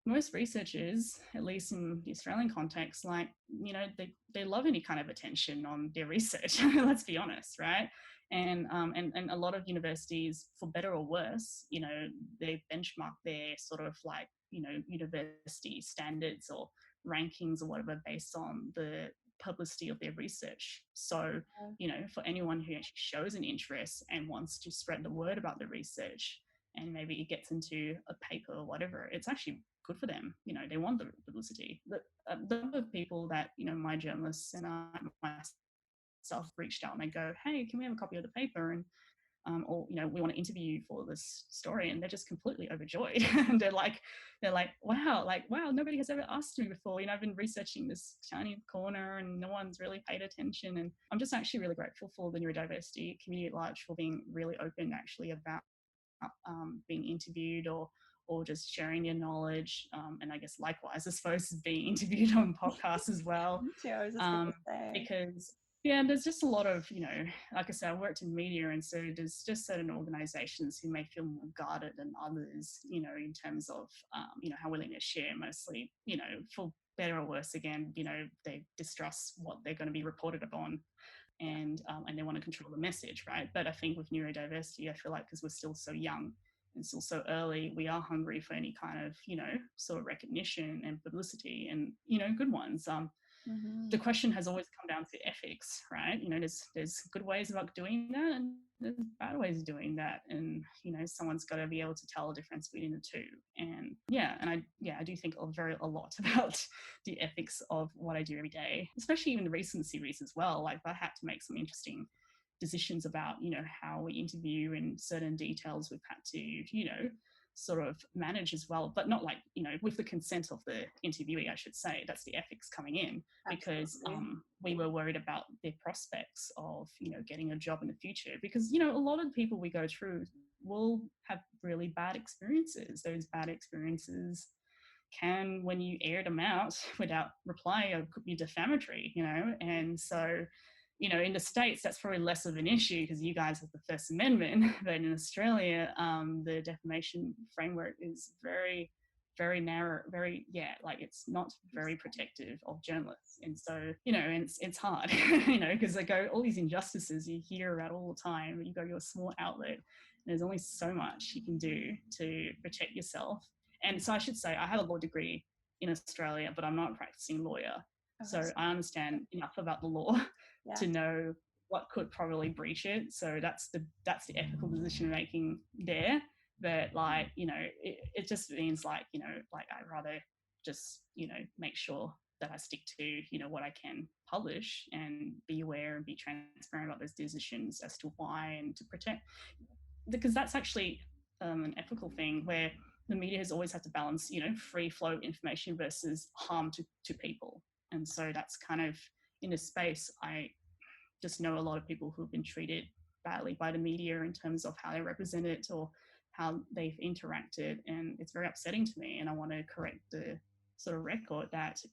[SPEAKER 2] most researchers, at least in the Australian context, like, you know, they love any kind of attention on their research. Let's be honest, right? And a lot of universities, for better or worse, you know, they benchmark their sort of like, you know, university standards or rankings or whatever based on the publicity of their research. So, you know, for anyone who actually shows an interest and wants to spread the word about the research, and maybe it gets into a paper or whatever, it's actually good for them. You know, they want the publicity. The number of people that, you know, my journalists and I myself reached out and they go, hey, can we have a copy of the paper? And or, you know, we want to interview you for this story, and they're just completely overjoyed. And they're like, wow, nobody has ever asked me before. You know, I've been researching this tiny corner and no one's really paid attention. And I'm just actually really grateful for the neurodiversity community at large for being really open actually about being interviewed or just sharing your knowledge, and I guess likewise, I suppose, being interviewed on podcasts as well.
[SPEAKER 1] Me too, I was just gonna say.
[SPEAKER 2] Because Yeah, there's just a lot of, like I said, I worked in media, and so there's just certain organizations who may feel more guarded than others, in terms of, how willing to share, mostly, for better or worse, again, they distrust what they're going to be reported upon, and they want to control the message, right? But I think with neurodiversity, I feel like because we're still so young and still so early, we are hungry for any kind of, sort of recognition and publicity, and, good ones. The question has always come down to ethics, right? There's good ways about doing that, and there's bad ways of doing that, and someone's got to be able to tell the difference between the two. And I do think a lot about the ethics of what I do every day, especially in the recent series as well. Like, I had to make some interesting decisions about how we interview, and certain details we've had to sort of manage as well, but not like with the consent of the interviewee, I should say. That's the ethics coming in. Absolutely. Because we were worried about their prospects of getting a job in the future, because a lot of the people we go through will have really bad experiences. Those bad experiences can, when you air them out without reply, could be defamatory, and so in the States, that's probably less of an issue because you guys have the First Amendment. But in Australia, the defamation framework is very, very narrow, it's not very protective of journalists. And so, it's hard, because all these injustices you hear about all the time. You go to a small outlet, there's only so much you can do to protect yourself. And so I should say, I have a law degree in Australia, but I'm not a practicing lawyer. So I understand enough about the law to know what could probably breach it. So that's the ethical decision making there. But it just means I'd rather just make sure that I stick to what I can publish, and be aware and be transparent about those decisions as to why, and to protect, because that's actually an ethical thing where the media has always had to balance free flow information versus harm to people. And so that's kind of, in a space, I just know a lot of people who've been treated badly by the media in terms of how they represent it or how they've interacted. And it's very upsetting to me. And I want to correct the sort of record that,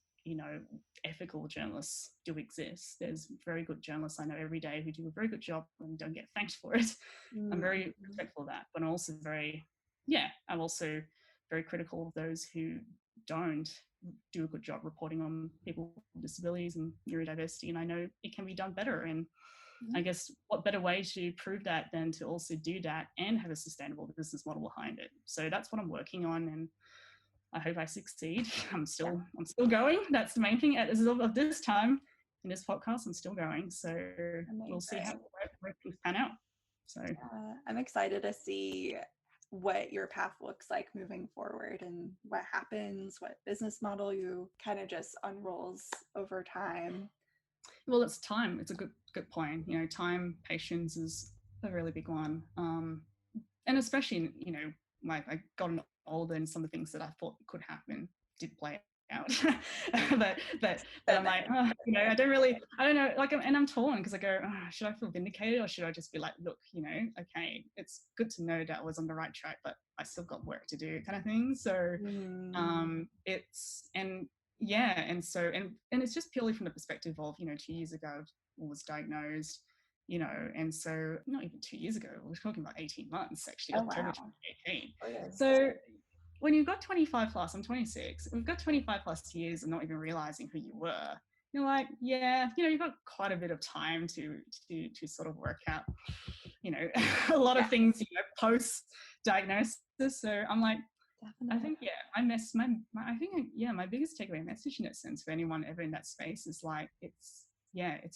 [SPEAKER 2] ethical journalists do exist. There's very good journalists I know every day who do a very good job and don't get thanked for it. I'm very respectful of that, but I'm also I'm also very critical of those who don't do a good job reporting on people with disabilities and neurodiversity. And I know it can be done better. And I guess what better way to prove that than to also do that and have a sustainable business model behind it. So that's what I'm working on, and I hope I succeed. I'm still going. That's the main thing. As of this time in this podcast, I'm still going. So we'll see how things pan out. So
[SPEAKER 1] I'm excited to see what your path looks like moving forward, and what happens, what business model you kind of just unrolls over time.
[SPEAKER 2] Well, it's time. It's a good point. Time, patience is a really big one. And especially, I gotten older, and some of the things that I thought could happen did play out. but I'm like, I don't know, and I'm torn, because I go, should I feel vindicated, or should I just be like, look, okay, it's good to know that I was on the right track, but I still got work to do, kind of thing. So and it's just purely from the perspective of 2 years ago I was diagnosed, and so not even 2 years ago, we're talking about 18 months actually. October 2018. So when you've got 25 plus, I'm 26, we've got 25 plus years of not even realizing who you were. You're like, you've got quite a bit of time to sort of work out, a lot of things, post diagnosis. So I'm like, definitely. I think, my biggest takeaway message in that sense for anyone ever in that space is like, it's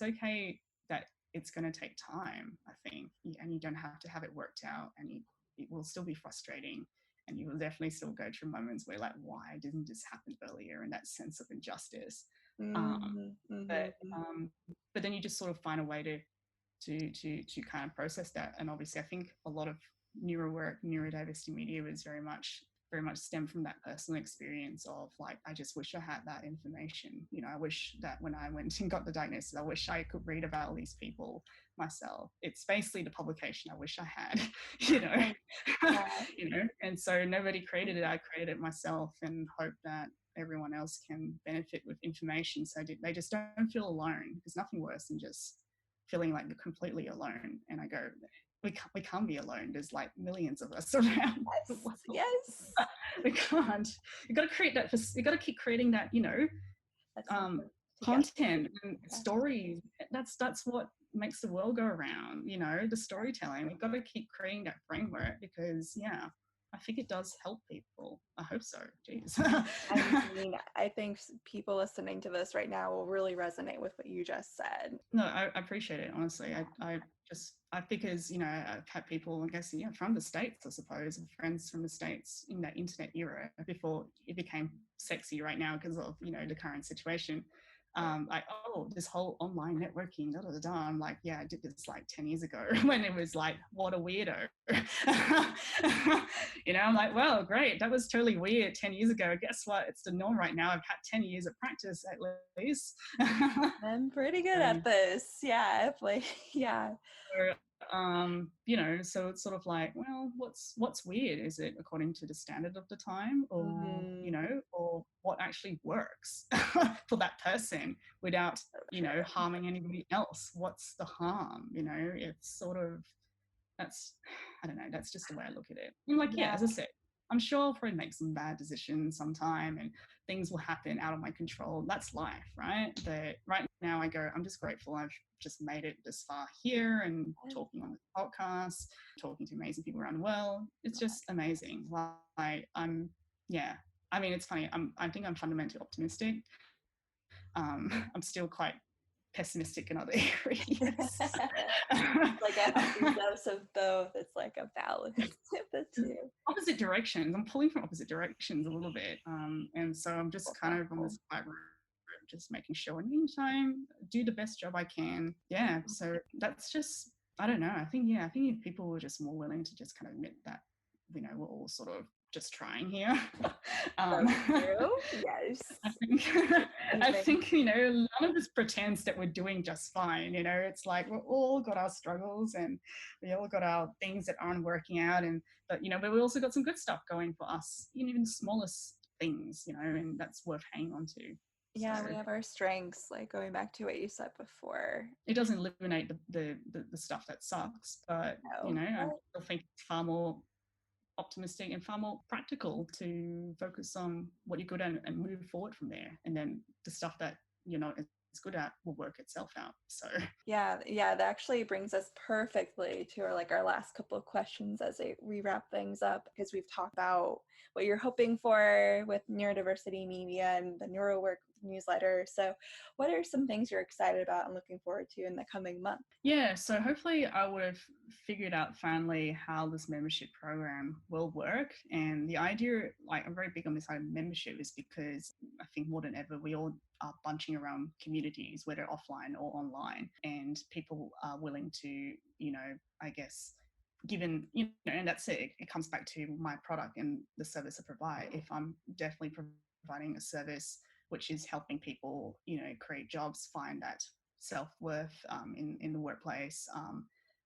[SPEAKER 2] okay that it's going to take time, I think, and you don't have to have it worked out, and it will still be frustrating. And you will definitely still go through moments where like, why didn't this happen earlier? And that sense of injustice. But then you just sort of find a way to kind of process that. And obviously, I think a lot of NeuroWork, Neurodiversity Media was very much stemmed from that personal experience of like, I just wish I had that information. I wish that when I went and got the diagnosis, I wish I could read about all these people myself. It's basically the publication I wish I had, and so nobody created it. I created it myself, and hope that everyone else can benefit with information, so they just don't feel alone. There's nothing worse than just feeling like you're completely alone. And I go, we can't be alone. There's like millions of us around the world.
[SPEAKER 1] Yes.
[SPEAKER 2] We can't. You got to create that. You got to keep creating that. Content and stories. That's what makes the world go around. The storytelling. We've got to keep creating that framework because I think it does help people. I hope so. Jeez.
[SPEAKER 1] I think people listening to this right now will really resonate with what you just said.
[SPEAKER 2] No, I appreciate it, honestly. Because, I've had people, I guess, from the States, I suppose, friends from the States in that internet era before it became sexy right now because of, the current situation. Like, oh, this whole online networking, I'm like, yeah, I did this like 10 years ago when it was like, what a weirdo. I'm like, well, great. That was totally weird 10 years ago. Guess what? It's the norm right now. I've had 10 years of practice at least.
[SPEAKER 1] I'm pretty good at this. Yeah. Yeah.
[SPEAKER 2] So it's sort of like, well, what's weird? Is it according to the standard of the time, or or what actually works for that person without harming anybody else? What's the harm? It's sort of I don't know. That's just the way I look at it. And as I said, I'm sure I'll probably make some bad decisions sometime, and things will happen out of my control. That's life, right? But right now I go, I'm just grateful I've just made it this far here and talking on the podcast, talking to amazing people around the world. It's just amazing. Like I mean, it's funny. I think I'm fundamentally optimistic. I'm still quite pessimistic in other areas.
[SPEAKER 1] Like a healthy dose of both. It's like a balance of the two.
[SPEAKER 2] Opposite directions. I'm pulling from opposite directions a little bit. And so I'm just kind of on this side route, just making sure in the meantime, do the best job I can. Yeah. So that's just, I don't know. I think if people were just more willing to just kind of admit that, we're all sort of just trying here.
[SPEAKER 1] Yes.
[SPEAKER 2] I think none of this pretends that we're doing just fine. It's like we've all got our struggles and we all got our things that aren't working out, but we also got some good stuff going for us, even the smallest things, and that's worth hanging on to.
[SPEAKER 1] Yeah, we have our strengths, like going back to what you said before.
[SPEAKER 2] It doesn't eliminate the stuff that sucks, but I still think it's far more optimistic and far more practical to focus on what you're good at and move forward from there. And then the stuff that you're not as good at will work itself out. So
[SPEAKER 1] yeah, that actually brings us perfectly to our last couple of questions as we wrap things up, because we've talked about what you're hoping for with Neurodiversity Media and the NeuroWork newsletter. So what are some things you're excited about and looking forward to in the coming month?
[SPEAKER 2] Yeah, so hopefully I would have figured out finally how this membership program will work. And the idea, like I'm very big on this idea of membership, is because I think more than ever we all are bunching around communities, whether offline or online, and people are willing to, I guess, given, and that's it. It comes back to my product and the service I provide. If I'm definitely providing a service which is helping people, create jobs, find that self-worth in the workplace,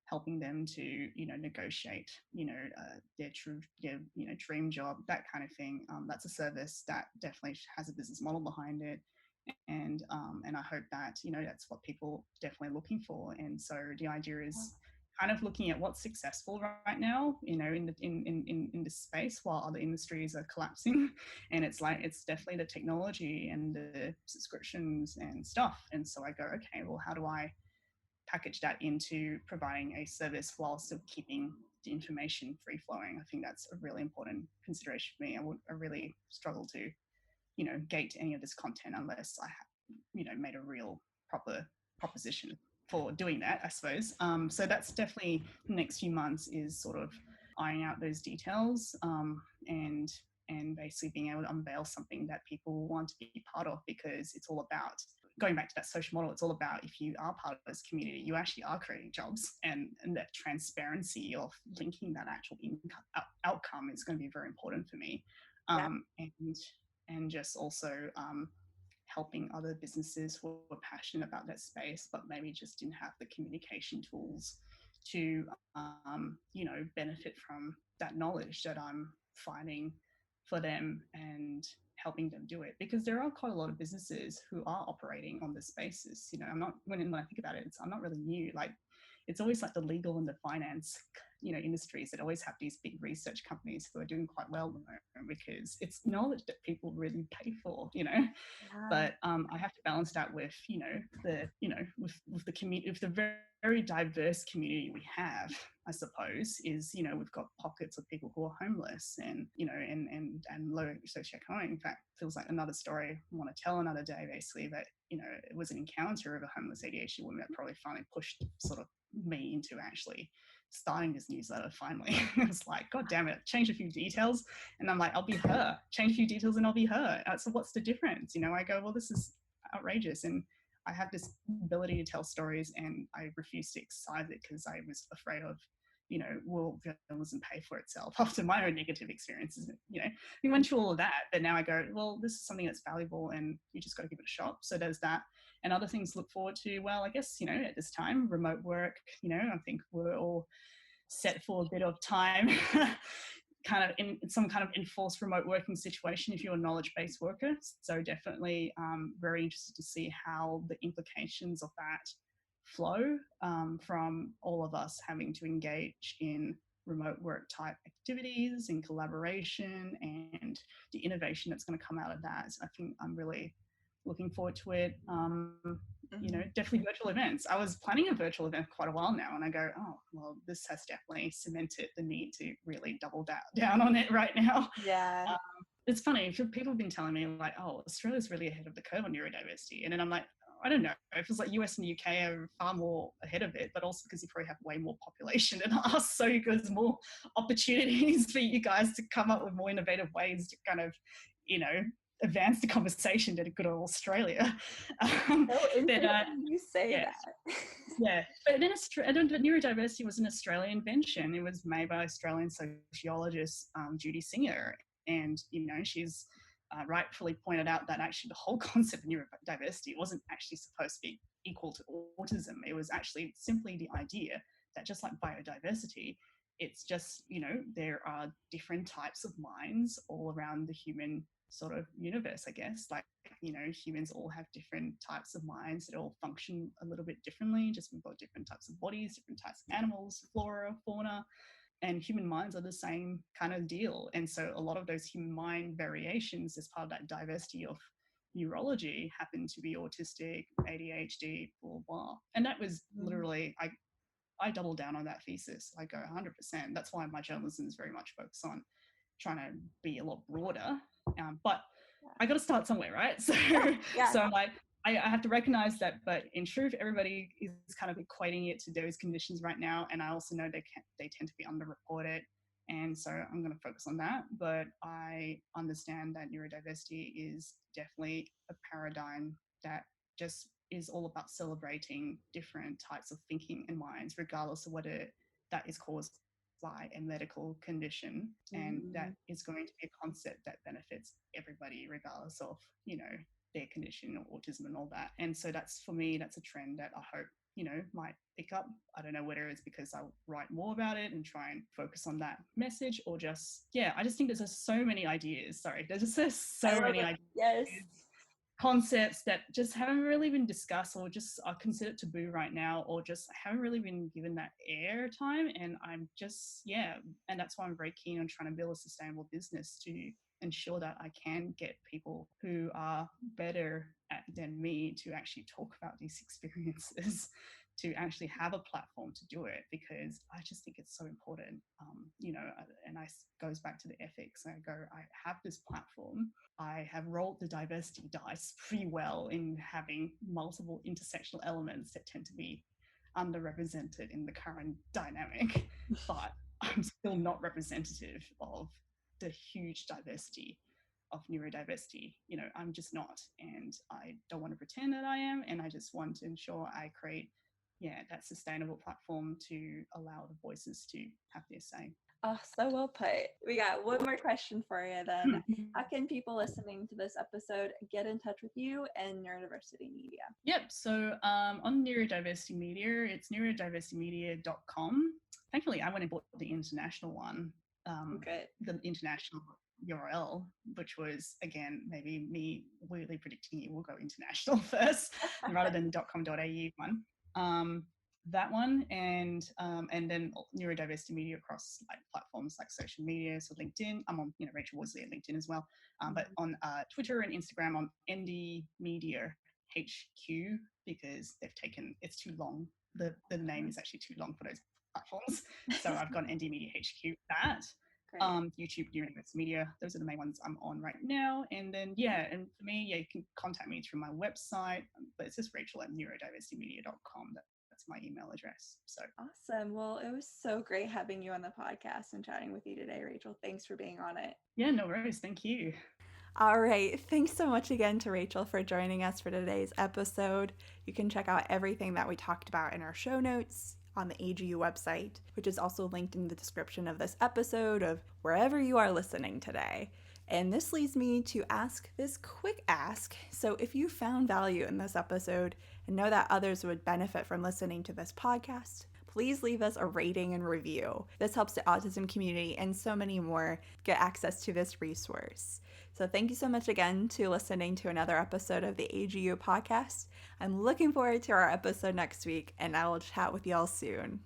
[SPEAKER 2] helping them to, negotiate, their dream job, that kind of thing. That's a service that definitely has a business model behind it. And I hope that, that's what people definitely looking for. And so the idea is kind of looking at what's successful right now, in this space while other industries are collapsing. And it's definitely the technology and the subscriptions and stuff. And so I go, okay, well, how do I package that into providing a service while still keeping the information free flowing? I think that's a really important consideration for me. I really struggle to, gate any of this content unless I made a real proper proposition for doing that, I suppose. So that's definitely the next few months is sort of ironing out those details, and basically being able to unveil something that people want to be part of, because it's all about going back to that social model. It's all about, if you are part of this community, you actually are creating jobs, and that transparency of linking that actual outcome is going to be very important for me. And just also helping other businesses who are passionate about that space, but maybe just didn't have the communication tools to, benefit from that knowledge that I'm finding for them. And helping them do it, because there are quite a lot of businesses who are operating on this basis. I'm not, when I think about it, I'm not really new. Like, it's always like the legal and the finance, industries that always have these big research companies who are doing quite well at the moment, because it's knowledge that people really pay for.
[SPEAKER 1] Yeah.
[SPEAKER 2] But I have to balance that with, with the community, with the very, very diverse community we have, I suppose, is, we've got pockets of people who are homeless and, and low socioeconomic. In fact, feels like another story I want to tell another day, basically, that, it was an encounter of a homeless ADHD woman that probably finally pushed sort of me into actually starting this newsletter finally. It was like, God damn it, change a few details. And I'm like, I'll be her. Change a few details and I'll be her. So what's the difference? I go, well, this is outrageous. And I have this ability to tell stories, and I refused to excise it because I was afraid of, will journalism pay for itself after my own negative experiences? We went through all of that, but now I go, well, this is something that's valuable and you just got to give it a shot. So there's that. And other things to look forward to, well, I guess, at this time, remote work, I think we're all set for a bit of time, kind of in some kind of enforced remote working situation if you're a knowledge-based worker. So definitely very interested to see how the implications of that flow from all of us having to engage in remote work type activities and collaboration and the innovation that's going to come out of that. So I think I'm really looking forward to it. Definitely virtual events. I was planning a virtual event for quite a while now, and I go, oh, well, this has definitely cemented the need to really double down on it right now.
[SPEAKER 1] Yeah.
[SPEAKER 2] It's funny, people have been telling me like, oh, Australia's really ahead of the curve on neurodiversity. And then I'm like, I don't know. It feels like US and the UK are far more ahead of it, but also because you probably have way more population than us. So there's more opportunities for you guys to come up with more innovative ways to kind of, advance the conversation to good old Australia.
[SPEAKER 1] You say that.
[SPEAKER 2] Yeah, but then neurodiversity was an Australian invention. It was made by Australian sociologist Judy Singer, and she's rightfully pointed out that actually the whole concept of neurodiversity wasn't actually supposed to be equal to autism. It was actually simply the idea that, just like biodiversity, it's just, there are different types of minds all around the human sort of universe, I guess. Like, humans all have different types of minds that all function a little bit differently. Just we've got different types of bodies, different types of animals, flora, fauna, and human minds are the same kind of deal. And so a lot of those human mind variations as part of that diversity of neurology happen to be autistic, ADHD, blah, blah. And that was literally, I doubled down on that thesis. I go 100%. That's why my journalism is very much focused on trying to be a lot broader. But I got to start somewhere, right? So, so I'm like, I have to recognize that, but in truth, everybody is kind of equating it to those conditions right now. And I also know they tend to be underreported. And so I'm going to focus on that. But I understand that neurodiversity is definitely a paradigm that just is all about celebrating different types of thinking and minds, regardless of whether that is caused by a medical condition, and that is going to be a concept that benefits everybody regardless of their condition or autism and all that. And so that's, for me, that's a trend that I hope might pick up. I don't know whether it's because I'll write more about it and try and focus on that message, or just I just think there's just so many ideas. There's just so many ideas.
[SPEAKER 1] Yes.
[SPEAKER 2] Concepts that just haven't really been discussed, or just are considered taboo right now, or just haven't really been given that air time. And I'm just, and that's why I'm very keen on trying to build a sustainable business to ensure that I can get people who are better than me to actually talk about these experiences, to actually have a platform to do it, because I just think it's so important. And I goes back to the ethics. I go, I have this platform. I have rolled the diversity dice pretty well in having multiple intersectional elements that tend to be underrepresented in the current dynamic, but I'm still not representative of the huge diversity of neurodiversity. I'm just not, and I don't want to pretend that I am, and I just want to ensure I create that sustainable platform to allow the voices to have their say.
[SPEAKER 1] Oh, so well put. We got one more question for you then. How can people listening to this episode get in touch with you and Neurodiversity Media?
[SPEAKER 2] Yep, so on Neurodiversity Media, it's neurodiversitymedia.com. Thankfully, I went and bought the international one.
[SPEAKER 1] Good.
[SPEAKER 2] The international URL, which was, again, maybe me weirdly predicting it will go international first rather than the .com.au one. That one, and then Neurodiversity Media across like platforms like social media, so LinkedIn. I'm on, Rachel Worsley at LinkedIn as well, but on Twitter and Instagram on ND Media HQ, because it's too long. The name is actually too long for those platforms, so I've got ND Media HQ. YouTube, Neurodiversity Media. Those are the main ones I'm on right now. And then, and for me, you can contact me through my website, but it's just rachel@neurodiversitymedia.com. That's my email address. So
[SPEAKER 1] awesome. Well, it was so great having you on the podcast and chatting with you today, Rachel. Thanks for being on it.
[SPEAKER 2] Yeah, no worries. Thank you.
[SPEAKER 1] All right. Thanks so much again to Rachel for joining us for today's episode. You can check out everything that we talked about in our show notes on the AGU website, which is also linked in the description of this episode of wherever you are listening today. And this leads me to ask this quick ask. So if you found value in this episode and know that others would benefit from listening to this podcast, please leave us a rating and review. This helps the autism community and so many more get access to this resource. So thank you so much again to listening to another episode of the AGU podcast. I'm looking forward to our episode next week, and I will chat with y'all soon.